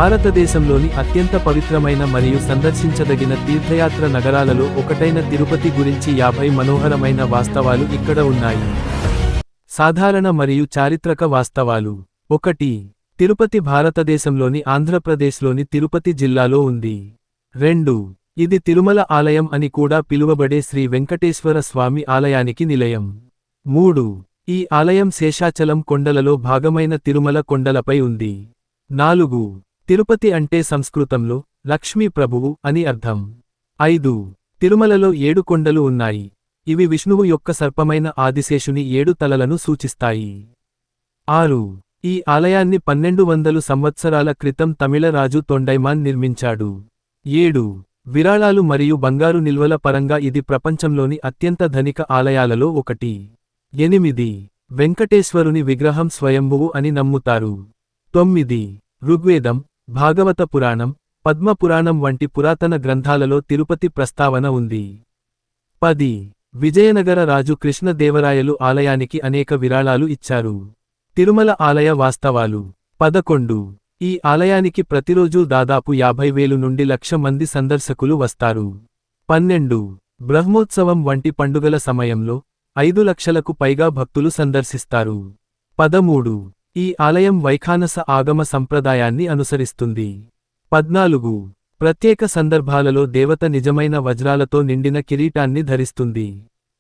భారతదేశంలోని అత్యంత పవిత్రమైన మరియు సందర్శించదగిన తీర్థయాత్ర నగరాలలో ఒకటైన తిరుపతి గురించి 50 మనోహరమైన వాస్తవాలు ఇక్కడ ఉన్నాయి. సాధారణ మరియు చారిత్రక వాస్తవాలు. 1. తిరుపతి భారతదేశంలోని ఆంధ్రప్రదేశ్లోని తిరుపతి జిల్లాలో ఉంది. 2. ఇది తిరుమల ఆలయం అని కూడా పిలువబడే శ్రీ వెంకటేశ్వర స్వామి ఆలయానికి నిలయం. 3. ఈ ఆలయం శేషాచలం కొండలలో భాగమైన తిరుమల కొండలపై ఉంది. 4. తిరుపతి అంటే సంస్కృతంలో లక్ష్మీ ప్రభువు అని అర్థం. 5. తిరుమలలో 7 కొండలు ఉన్నాయి. ఇవి విష్ణువు యొక్క సర్పమైన ఆదిశేషుని 7 తలలను సూచిస్తాయి. 6. ఈ ఆలయాన్ని 1200 సంవత్సరాల క్రితం తమిళ రాజు తొండైమాన్ నిర్మించాడు. 7. విరాళాలు మరియు బంగారు నిల్వల పరంగా ఇది ప్రపంచంలోని అత్యంత ధనిక ఆలయాలలో ఒకటి. 8. వెంకటేశ్వరుని విగ్రహం స్వయంభువు అని నమ్ముతారు. 9. ఋగ్వేదం, భాగవత పురాణం, పద్మ పురాణం వంటి పురాతన గ్రంథాలలో తిరుపతి ప్రస్తావన ఉంది. 10. విజయనగర రాజు కృష్ణదేవరాయలు ఆలయానికి అనేక విరాళాలు ఇచ్చారు. తిరుమల ఆలయ వాస్తవాలు. 11. ఈ ఆలయానికి ప్రతిరోజూ దాదాపు 50,000 నుండి 1,00,000 మంది సందర్శకులు వస్తారు. 12. బ్రహ్మోత్సవం వంటి పండుగల సమయంలో 5 లక్షలకు పైగా భక్తులు సందర్శిస్తారు. 13. ఈ ఆలయం వైఖానస ఆగమ సంప్రదాయాన్ని అనుసరిస్తుంది. 14. ప్రత్యేక సందర్భాలలో దేవత నిజమైన వజ్రాలతో నిండిన కిరీటాన్ని ధరిస్తుంది.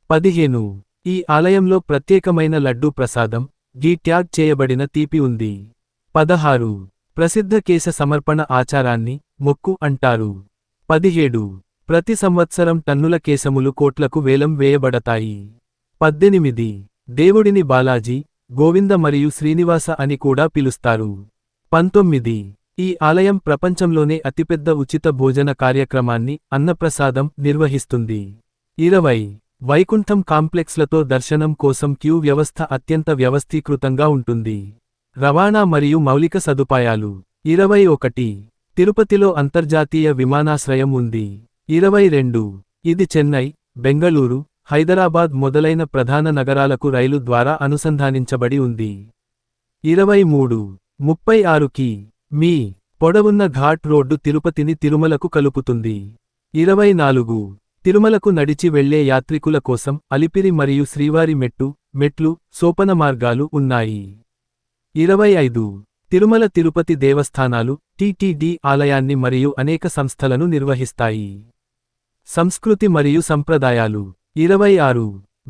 15. ఈ ఆలయంలో ప్రత్యేకమైన లడ్డూ ప్రసాదం, ఘీ ట్యాగ్ చేయబడిన తీపి ఉంది. 16. ప్రసిద్ధ కేశ సమర్పణ ఆచారాన్ని మొక్కు అంటారు. 17. ప్రతి సంవత్సరం టన్నుల కేశములు కోట్లకు వేలం వేయబడతాయి. 18. దేవుడిని బాలాజీ, గోవింద మరియు శ్రీనివాస అని కూడా పిలుస్తారు. 19. ఈ ఆలయం ప్రపంచంలోనే అతిపెద్ద ఉచిత భోజన కార్యక్రమాన్ని అన్నప్రసాదం నిర్వహిస్తుంది. 20. వైకుంఠం కాంప్లెక్స్లతో దర్శనం కోసం క్యూ వ్యవస్థ అత్యంత వ్యవస్థీకృతంగా ఉంటుంది. రవాణా మరియు మౌలిక సదుపాయాలు. 21. తిరుపతిలో అంతర్జాతీయ విమానాశ్రయం ఉంది. 22. ఇది చెన్నై, బెంగళూరు, హైదరాబాద్ మొదలైన ప్రధాన నగరాలకు రైలు ద్వారా అనుసంధానించబడి ఉంది. 23. 36 కి. మీ. పొడవున్న ఘాట్ రోడ్డు తిరుపతిని తిరుమలకు కలుపుతుంది. 24. తిరుమలకు నడిచి వెళ్లే యాత్రికుల కోసం అలిపిరి మరియు శ్రీవారి మెట్లు, సోపన మార్గాలు ఉన్నాయి. 25. తిరుమల తిరుపతి దేవస్థానాలు టిటిడి ఆలయాన్ని మరియు అనేక సంస్థలను నిర్వహిస్తాయి. సంస్కృతి మరియు సంప్రదాయాలు. 26.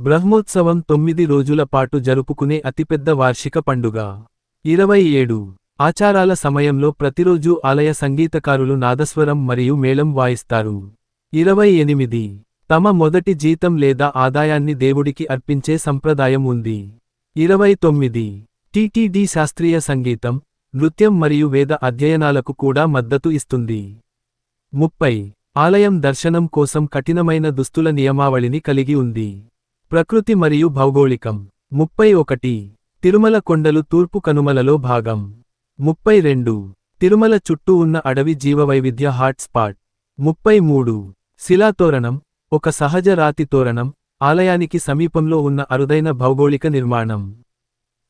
బ్రహ్మోత్సవం 9 రోజుల పాటు జరుపుకునే అతిపెద్ద వార్షిక పండుగ. 27. ఆచారాల సమయంలో ప్రతిరోజూ ఆలయ సంగీతకారులు నాదస్వరం మరియు మేళం వాయిస్తారు. 28. తమ మొదటి జీతం లేదా ఆదాయాన్ని దేవుడికి అర్పించే సంప్రదాయం ఉంది. 29. టిటిడి శాస్త్రీయ సంగీతం, నృత్యం మరియు వేద అధ్యయనాలకు కూడా మద్దతు ఇస్తుంది. 30. ఆలయం దర్శనం కోసం కఠినమైన దుస్తుల నియమావళిని కలిగి ఉంది. ప్రకృతి మరియు భౌగోళికం. 31. తిరుమల కొండలు తూర్పు కనుమలలో భాగం. 32. తిరుమల చుట్టూ ఉన్న అడవి జీవవైవిధ్య హాట్ స్పాట్. 33. శిలాతోరణం, ఒక సహజ రాతి తోరణం, ఆలయానికి సమీపంలో ఉన్న అరుదైన భౌగోళిక నిర్మాణం.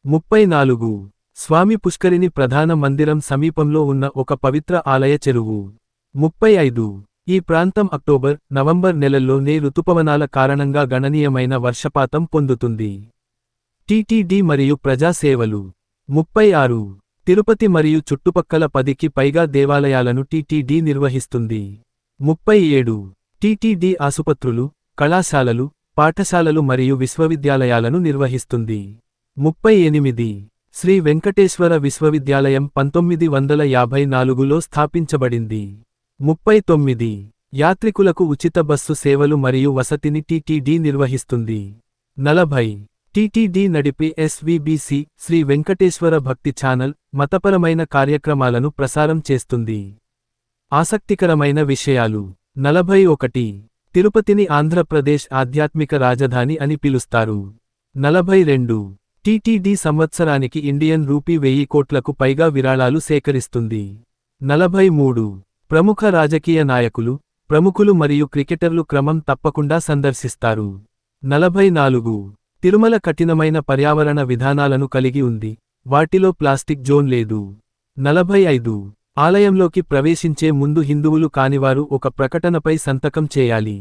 34. స్వామి పుష్కరిణి ప్రధాన మందిరం సమీపంలో ఉన్న ఒక పవిత్ర ఆలయ చెరువు. 35. ఈ ప్రాంతం అక్టోబర్, నవంబర్ నెలల్లోనే ఋతుపవనాల కారణంగా గణనీయమైన వర్షపాతం పొందుతుంది. టిటిడి మరియు ప్రజా సేవలు. 36. తిరుపతి మరియు చుట్టుపక్కల 10కి పైగా దేవాలయాలను టిటిడి నిర్వహిస్తుంది. 37. టిటిడి ఆసుపత్రులు, కళాశాలలు, పాఠశాలలు మరియు విశ్వవిద్యాలయాలను నిర్వహిస్తుంది. 38. శ్రీ వెంకటేశ్వర విశ్వవిద్యాలయం 1954లో స్థాపించబడింది. 39. యాత్రికులకు ఉచిత బస్సు సేవలు మరియు వసతిని టిటిడి నిర్వహిస్తుంది. 40. టిటిడి నడిపే ఎస్విబిసి శ్రీ వెంకటేశ్వర భక్తి ఛానల్ మతపరమైన కార్యక్రమాలను ప్రసారం చేస్తుంది. ఆసక్తికరమైన విషయాలు. 41. తిరుపతిని ఆంధ్రప్రదేశ్ ఆధ్యాత్మిక రాజధాని అని పిలుస్తారు. 42. టిటిడి సంవత్సరానికి ఇండియన్ రూపీ 1000 కోట్లకు పైగా విరాళాలు సేకరిస్తుంది. 43. ప్రముఖ రాజకీయ నాయకులు, ప్రముఖులు మరియు క్రికెటర్లు క్రమం తప్పకుండా సందర్శిస్తారు. 44. తిరుమల కఠినమైన పర్యావరణ విధానాలను కలిగి ఉంది, వాటిలో ప్లాస్టిక్ జోన్ లేదు. 45. ఆలయంలోకి ప్రవేశించే ముందు హిందువులు కానివారు ఒక ప్రకటనపై సంతకం చేయాలి.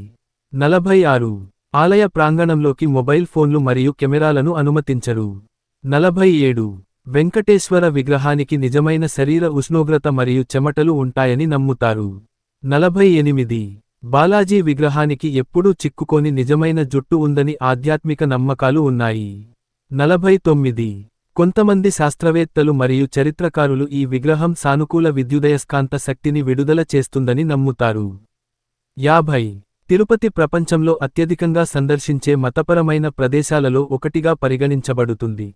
46. ఆలయ ప్రాంగణంలోకి మొబైల్ ఫోన్లు మరియు కెమెరాలను అనుమతించరు. 47. వెంకటేశ్వర విగ్రహానికి నిజమైన శరీర ఉష్ణోగ్రత మరియు చెమటలు ఉంటాయని నమ్ముతారు. 48. బాలాజీ విగ్రహానికి ఎప్పుడూ చిక్కుకోని నిజమైన జుట్టు ఉందని ఆధ్యాత్మిక నమ్మకాలు ఉన్నాయి. 49. కొంతమంది శాస్త్రవేత్తలు మరియు చరిత్రకారులు ఈ విగ్రహం సానుకూల విద్యుదయస్కాంత శక్తిని విడుదల చేస్తుందని నమ్ముతారు. 50. తిరుపతి ప్రపంచంలో అత్యధికంగా సందర్శించే మతపరమైన ప్రదేశాలలో ఒకటిగా పరిగణించబడుతుంది.